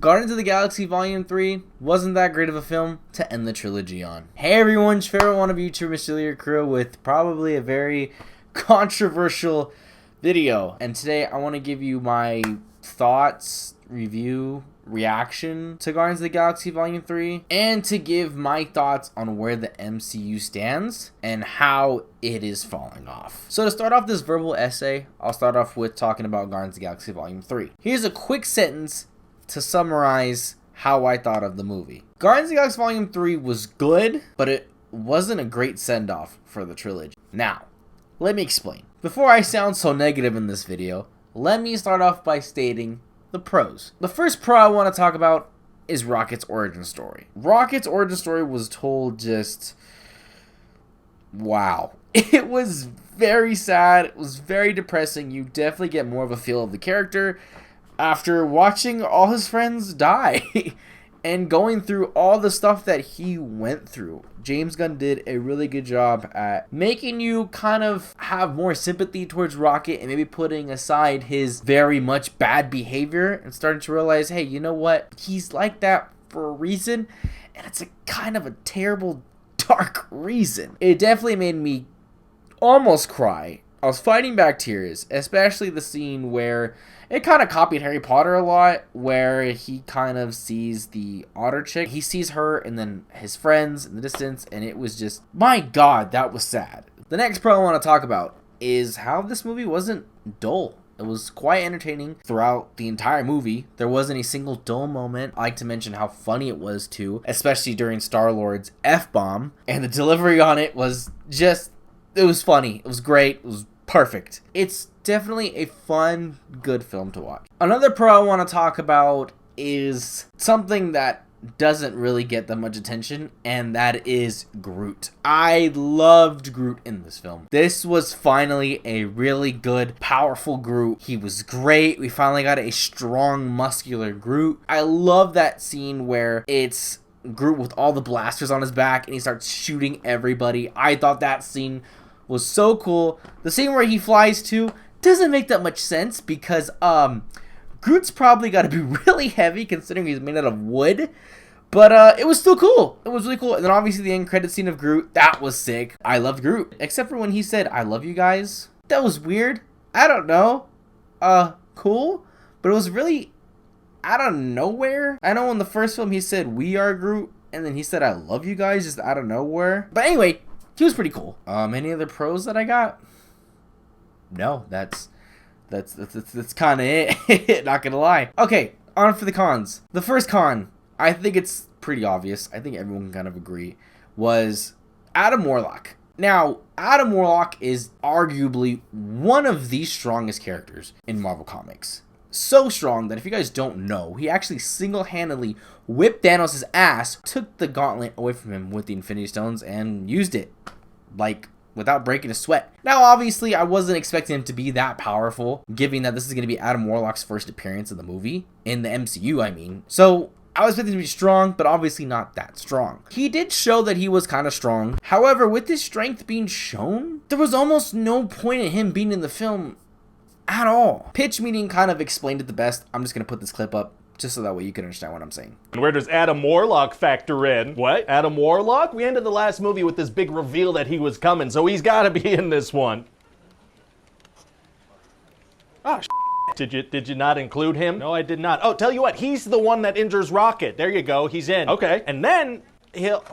Guardians of the Galaxy Volume 3 wasn't that great of a film to end the trilogy on. Hey everyone, it's your favorite one of YouTuber, MrLiraCarrillo, with probably a very controversial video. And today I want to give you my thoughts, review, reaction to Guardians of the Galaxy Volume 3, and to give my thoughts on where the MCU stands and how it is falling off. So to start off this verbal essay, I'll start off with talking about Guardians of the Galaxy Volume 3. Here's a quick sentence to summarize how I thought of the movie. Guardians of the Galaxy Volume 3 was good, but it wasn't a great send-off for the trilogy. Now, let me explain. Before I sound so negative in this video, let me start off by stating the pros. The first pro I want to talk about is Rocket's origin story. Rocket's origin story was told just... wow. It was very sad. It was very depressing. You definitely get more of a feel of the character after watching all his friends die and going through all the stuff that he went through. James Gunn did a really good job at making you kind of have more sympathy towards Rocket and maybe putting aside his very much bad behavior and starting to realize, hey, you know what? He's like that for a reason, and it's a kind of a terrible, dark reason. It definitely made me almost cry. I was fighting back tears, especially the scene where it kind of copied Harry Potter a lot, where he kind of sees the otter chick. He sees her and then his friends in the distance, and it was just, my God, that was sad. The next pro I want to talk about is how this movie wasn't dull. It was quite entertaining throughout the entire movie. There wasn't a single dull moment. I like to mention how funny it was too, especially during Star-Lord's F-bomb, and the delivery on it was just, it was funny. It was great. It was perfect. It's definitely a fun, good film to watch. Another pro I want to talk about is something that doesn't really get that much attention, and that is Groot. I loved Groot in this film. This was finally a really good, powerful Groot. He was great. We finally got a strong, muscular Groot. I love that scene where it's Groot with all the blasters on his back and he starts shooting everybody. I thought that scene was so cool. The scene where he flies too doesn't make that much sense because Groot's probably got to be really heavy considering he's made out of wood, but it was still cool. It was really cool. And then obviously the end credit scene of Groot, that was sick. I loved Groot, except for when he said I love you guys. That was weird. I don't know, cool, but it was really out of nowhere. I know in the first film he said we are Groot, and then he said I love you guys just out of nowhere. But anyway, he was pretty cool. Any other pros that I got? No, that's kind of it. Not gonna lie. Okay, on for the cons. The first con, I think it's pretty obvious. I think everyone can kind of agree, was Adam Warlock. Now, Adam Warlock is arguably one of the strongest characters in Marvel Comics. So strong that if you guys don't know, he actually single-handedly whipped Thanos' ass, took the gauntlet away from him with the Infinity Stones, and used it, like, without breaking a sweat. Now, obviously, I wasn't expecting him to be that powerful, given that this is going to be Adam Warlock's first appearance in the movie, in the MCU, I mean. So, I was expecting him to be strong, but obviously not that strong. He did show that he was kind of strong. However, with his strength being shown, there was almost no point in him being in the film at all. Pitch Meeting kind of explained it the best. I'm just going to put this clip up just so that way you can understand what I'm saying. And where does Adam Warlock factor in? What? Adam Warlock? We ended the last movie with this big reveal that he was coming, so he's got to be in this one. Oh, Did you not include him? No, I did not. Oh, tell you what, he's the one that injures Rocket. There you go, he's in. Okay. And then he'll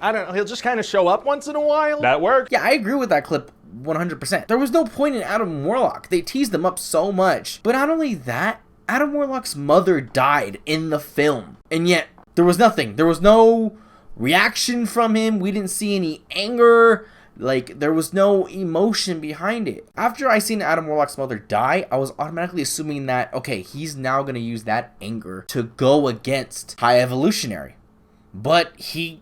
just kind of show up once in a while. That worked. Yeah, I agree with that clip 100%. There was no point in Adam Warlock. They teased him up so much. But not only that, Adam Warlock's mother died in the film. And yet, there was nothing. There was no reaction from him. We didn't see any anger. Like, there was no emotion behind it. After I seen Adam Warlock's mother die, I was automatically assuming that, okay, he's now going to use that anger to go against High Evolutionary. But he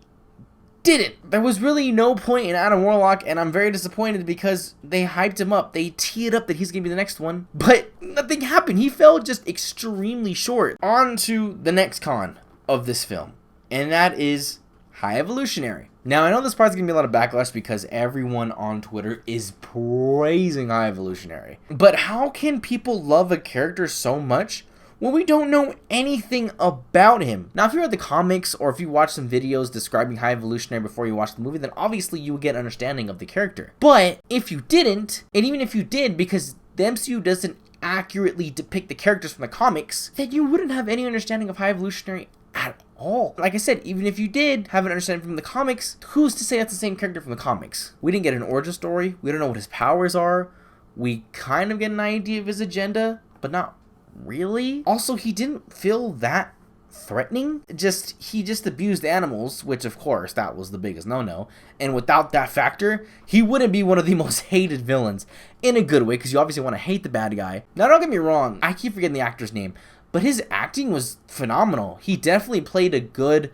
didn't. There was really no point in Adam Warlock, and I'm very disappointed because they hyped him up. They teed up that he's gonna be the next one, but nothing happened. He fell just extremely short. On to the next con of this film, and that is High Evolutionary. Now, I know this part's gonna be a lot of backlash because everyone on Twitter is praising High Evolutionary. But how can people love a character so much when we don't know anything about him. Now, if you read the comics or if you watch some videos describing High Evolutionary before you watch the movie, then obviously you would get an understanding of the character. But if you didn't, and even if you did, because the MCU doesn't accurately depict the characters from the comics, then you wouldn't have any understanding of High Evolutionary at all. Like I said, even if you did have an understanding from the comics, who's to say that's the same character from the comics? We didn't get an origin story. We don't know what his powers are. We kind of get an idea of his agenda, but not really. Also, he didn't feel that threatening. He just abused animals, which of course that was the biggest no-no. And without that factor, he wouldn't be one of the most hated villains in a good way, because you obviously want to hate the bad guy. Now, don't get me wrong, I keep forgetting the actor's name, but his acting was phenomenal. He definitely played a good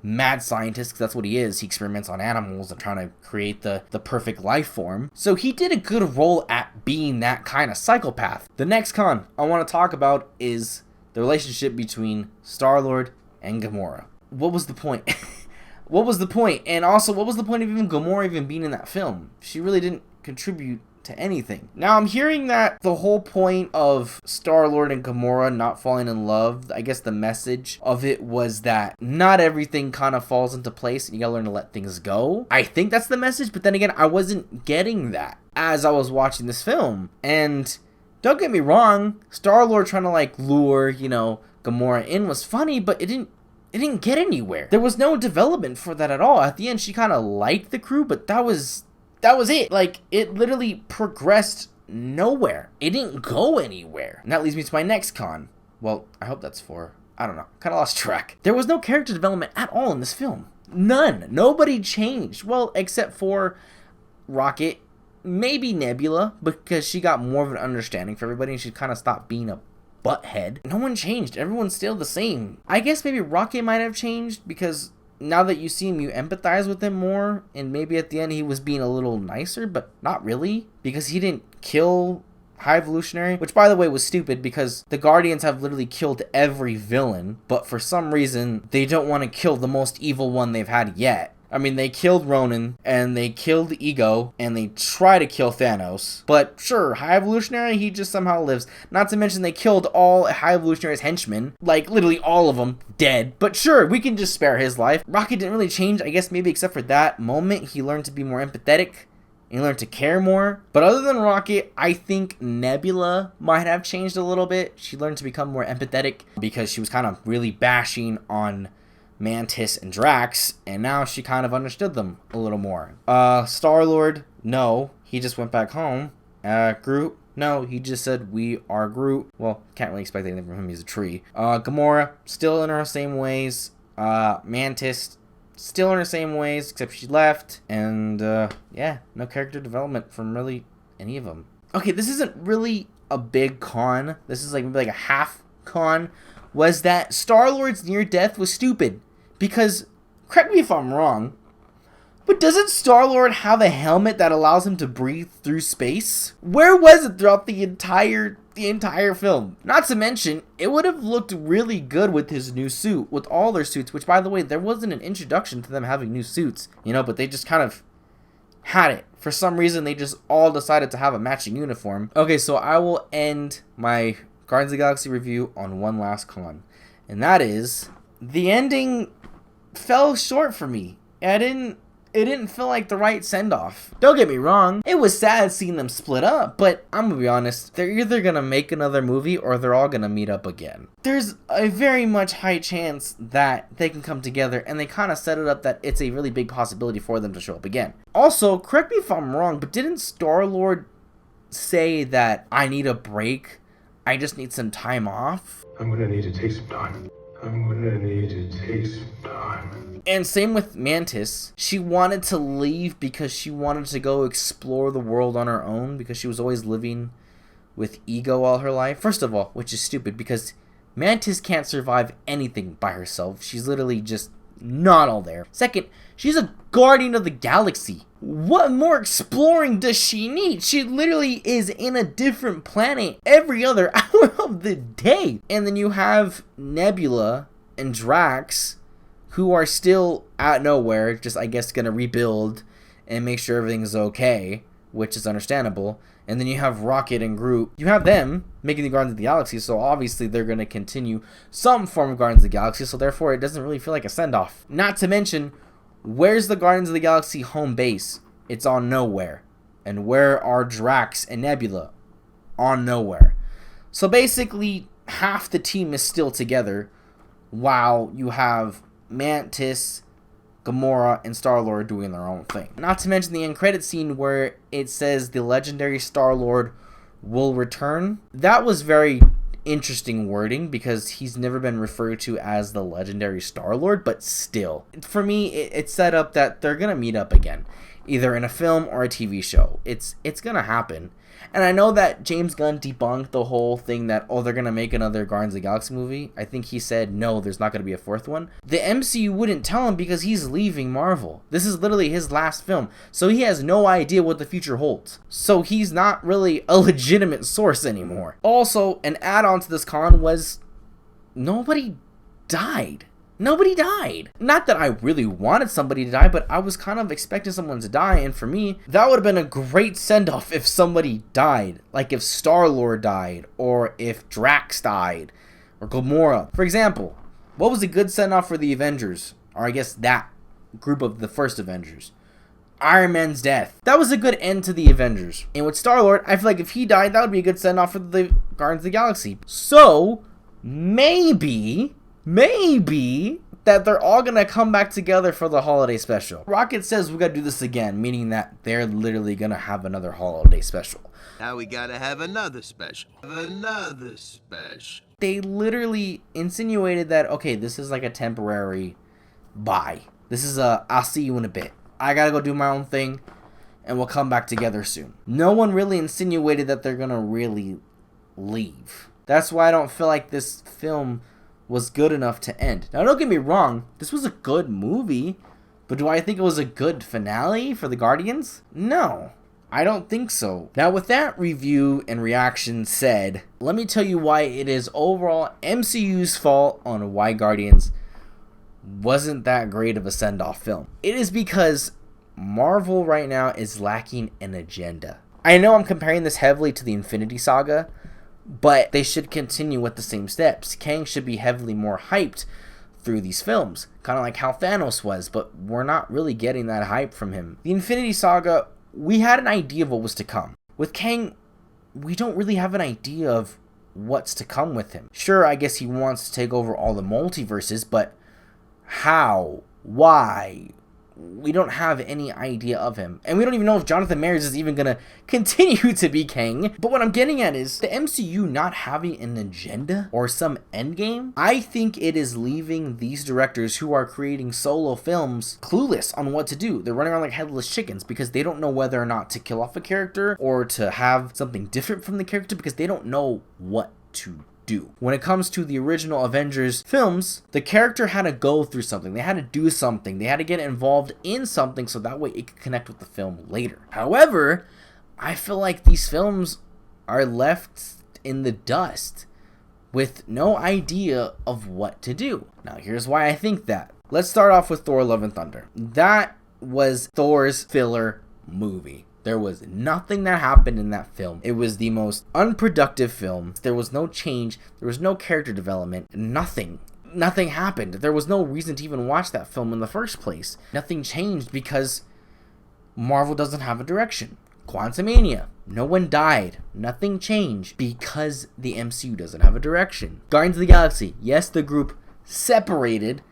mad scientist, because that's what he is. He experiments on animals and trying to create the perfect life form. So he did a good role at being that kind of psychopath. The next con I want to talk about is the relationship between Star-Lord and Gamora. What was the point? What was the point? And also, what was the point of even Gamora even being in that film? She really didn't contribute to anything. Now, I'm hearing that the whole point of Star-Lord and Gamora not falling in love, I guess the message of it was that not everything kind of falls into place and you gotta learn to let things go. I think that's the message, but then again, I wasn't getting that as I was watching this film. And don't get me wrong, Star-Lord trying to like lure, Gamora in was funny, but it didn't get anywhere. There was no development for that at all. At the end, she kind of liked the crew, but that was it. Like, it literally progressed nowhere. It didn't go anywhere. And that leads me to my next con. Well, I hope that's 4. I don't know. Kind of lost track. There was no character development at all in this film. None. Nobody changed. Well, except for Rocket, maybe Nebula, because she got more of an understanding for everybody and she kind of stopped being a butthead. No one changed. Everyone's still the same. I guess maybe Rocket might have changed because now that you see him, you empathize with him more, and maybe at the end he was being a little nicer, but not really, because he didn't kill High Evolutionary, which by the way was stupid because the Guardians have literally killed every villain, but for some reason they don't want to kill the most evil one they've had yet. I mean, they killed Ronan, and they killed Ego, and they try to kill Thanos. But sure, High Evolutionary, he just somehow lives. Not to mention they killed all High Evolutionary's henchmen. Like, literally all of them dead. But sure, we can just spare his life. Rocket didn't really change, I guess maybe except for that moment. He learned to be more empathetic. He learned to care more. But other than Rocket, I think Nebula might have changed a little bit. She learned to become more empathetic because she was kind of really bashing on Mantis and Drax, and now she kind of understood them a little more. Star-Lord, no, he just went back home. Groot, no, he just said, "We are Groot." Well, can't really expect anything from him, he's a tree. Gamora, still in her same ways. Mantis, still in her same ways, except she left. And, yeah, no character development from really any of them. Okay, this isn't really a big con. This is maybe a half con. Was that Star-Lord's near death was stupid. Because, correct me if I'm wrong, but doesn't Star-Lord have a helmet that allows him to breathe through space? Where was it throughout the entire film? Not to mention, it would have looked really good with his new suit, with all their suits, which by the way, there wasn't an introduction to them having new suits, but they just kind of had it. For some reason, they just all decided to have a matching uniform. Okay, so I will end my Guardians of the Galaxy review on one last con, and that is the ending fell short for me. It didn't feel like the right send-off. Don't get me wrong, it was sad seeing them split up, but I'm gonna be honest, they're either gonna make another movie or they're all gonna meet up again. There's a very much high chance that they can come together, and they kind of set it up that it's a really big possibility for them to show up again. Also, correct me if I'm wrong, but didn't Star-Lord say that I need a break? I just need some time off? I'm gonna need to take some time. And same with Mantis. She wanted to leave because she wanted to go explore the world on her own because she was always living with Ego all her life. First of all, which is stupid because Mantis can't survive anything by herself. She's literally just not all there. Second, she's a Guardian of the Galaxy. What more exploring does she need? She literally is in a different planet every other hour of the day. And then you have Nebula and Drax, who are still at nowhere, just I guess gonna rebuild and make sure everything's okay which is understandable. And then you have Rocket and Groot. You have them making the Guardians of the Galaxy, so obviously they're going to continue some form of Guardians of the Galaxy, so therefore it doesn't really feel like a send-off. Not to mention, where's the Guardians of the Galaxy home base? It's on nowhere. And where are Drax and Nebula? On nowhere. So basically, half the team is still together, while you have Mantis, Gamora, and Star-Lord doing their own thing. Not to mention the end credit scene where it says the legendary Star-Lord will return. That was very interesting wording because he's never been referred to as the legendary Star-Lord, but still. For me, it's set up that they're going to meet up again, either in a film or a TV show. It's going to happen. And I know that James Gunn debunked the whole thing that, oh, they're going to make another Guardians of the Galaxy movie. I think he said, no, there's not going to be a fourth one. The MCU wouldn't tell him because he's leaving Marvel. This is literally his last film. So he has no idea what the future holds. So he's not really a legitimate source anymore. Also, an add-on to this con was nobody died. Nobody died. Not that I really wanted somebody to die, but I was kind of expecting someone to die, and for me, that would have been a great send-off if somebody died. Like if Star-Lord died, or if Drax died, or Gamora. For example, what was a good send-off for the Avengers? Or I guess that group of the first Avengers. Iron Man's death. That was a good end to the Avengers. And with Star-Lord, I feel like if he died, that would be a good send-off for the Guardians of the Galaxy. So, maybe that they're all gonna come back together for the holiday special. Rocket says we gotta do this again, meaning that they're literally gonna have another holiday special. Now we gotta have another special. Another special. They literally insinuated that, okay, this is like a temporary bye. This is I'll see you in a bit. I gotta go do my own thing, and we'll come back together soon. No one really insinuated that they're gonna really leave. That's why I don't feel like this film was good enough to end. Now, don't get me wrong, this was a good movie, but do I think it was a good finale for the Guardians? No, I don't think so. Now, with that review and reaction said, let me tell you why it is overall MCU's fault on why Guardians wasn't that great of a send-off film. It is because Marvel right now is lacking an agenda. I know I'm comparing this heavily to the Infinity Saga, but they should continue with the same steps. Kang should be heavily more hyped through these films, kind of like how Thanos was, but we're not really getting that hype from him. The Infinity Saga, we had an idea of what was to come. With Kang, we don't really have an idea of what's to come with him. Sure, I guess he wants to take over all the multiverses, but how? Why? We don't have any idea of him. And we don't even know if Jonathan Majors is even going to continue to be Kang. But what I'm getting at is the MCU not having an agenda or some endgame. I think it is leaving these directors who are creating solo films clueless on what to do. They're running around like headless chickens because they don't know whether or not to kill off a character or to have something different from the character because they don't know what to do. When it comes to the original Avengers films, the character had to go through something. They had to do something. They had to get involved in something so that way it could connect with the film later. However, I feel like these films are left in the dust with no idea of what to do. Now, here's why I think that. Let's start off with Thor: Love and Thunder. That was Thor's filler movie. There was nothing that happened in that film. It was the most unproductive film. There was no change. There was no character development. Nothing. Nothing happened. There was no reason to even watch that film in the first place. Nothing changed because Marvel doesn't have a direction. Quantumania. No one died. Nothing changed because the MCU doesn't have a direction. Guardians of the Galaxy. Yes, the group separated,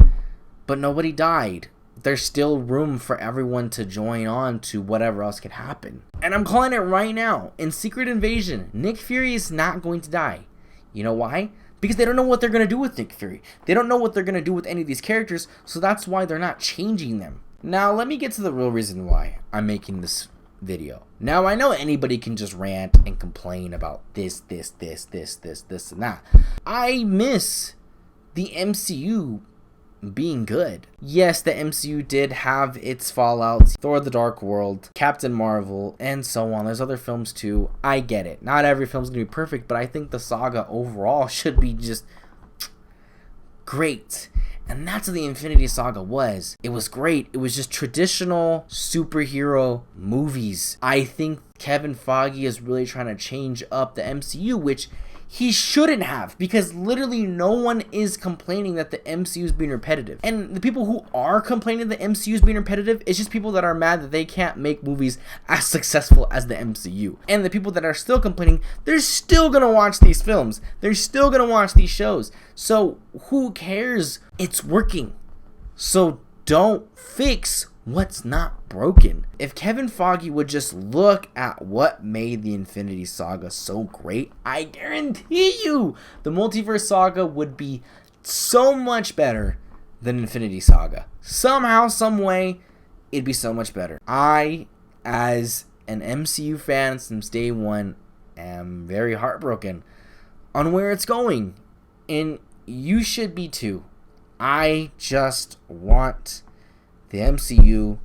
but nobody died. There's still room for everyone to join on to whatever else could happen. And I'm calling it right now. In Secret Invasion, Nick Fury is not going to die. You know why? Because they don't know what they're going to do with Nick Fury. They don't know what they're going to do with any of these characters, so that's why they're not changing them. Now, let me get to the real reason why I'm making this video. Now, I know anybody can just rant and complain about this, and that. I miss the MCU being good. Yes, the MCU did have its fallouts. Thor: The Dark World, Captain Marvel, and so on. There's other films too. I get it. Not every film's gonna be perfect, but I think the saga overall should be just great. And that's what the Infinity Saga was. It was great. It was just traditional superhero movies. I think Kevin Feige is really trying to change up the MCU, which he shouldn't have, because literally no one is complaining that the MCU is being repetitive. And the people who are complaining that the MCU is being repetitive is just people that are mad that they can't make movies as successful as the MCU. And the people that are still complaining, they're still gonna watch these films. They're still gonna watch these shows. So who cares? It's working. So don't fix what's not broken. If Kevin Feige would just look at what made the Infinity Saga so great, I guarantee you the Multiverse Saga would be so much better than Infinity Saga. Somehow, some way, it'd be so much better. I, as an MCU fan since day one, am very heartbroken on where it's going. And you should be too. I just want the MCU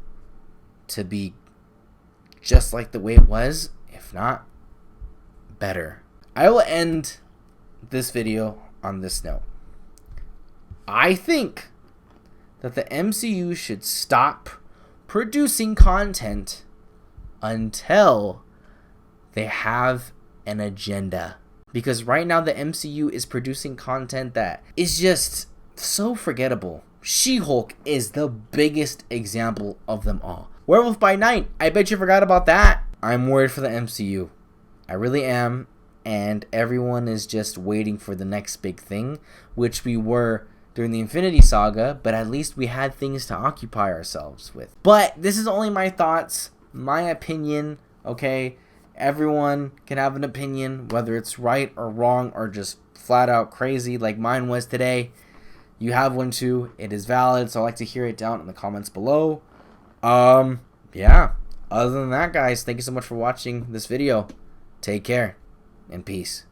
to be just like the way it was, if not better. I will end this video on this note. I think that the MCU should stop producing content until they have an agenda. Because right now the MCU is producing content that is just so forgettable. She-Hulk is the biggest example of them all. Werewolf by Night, I bet you forgot about that. I'm worried for the MCU. I really am. And everyone is just waiting for the next big thing, which we were during the Infinity Saga, but at least we had things to occupy ourselves with. But this is only my thoughts, my opinion, okay? Everyone can have an opinion, whether it's right or wrong or just flat out crazy like mine was today. You have one too. It is valid, so I'd like to hear it down in the comments below. Yeah. Other than that, guys, thank you so much for watching this video. Take care and peace.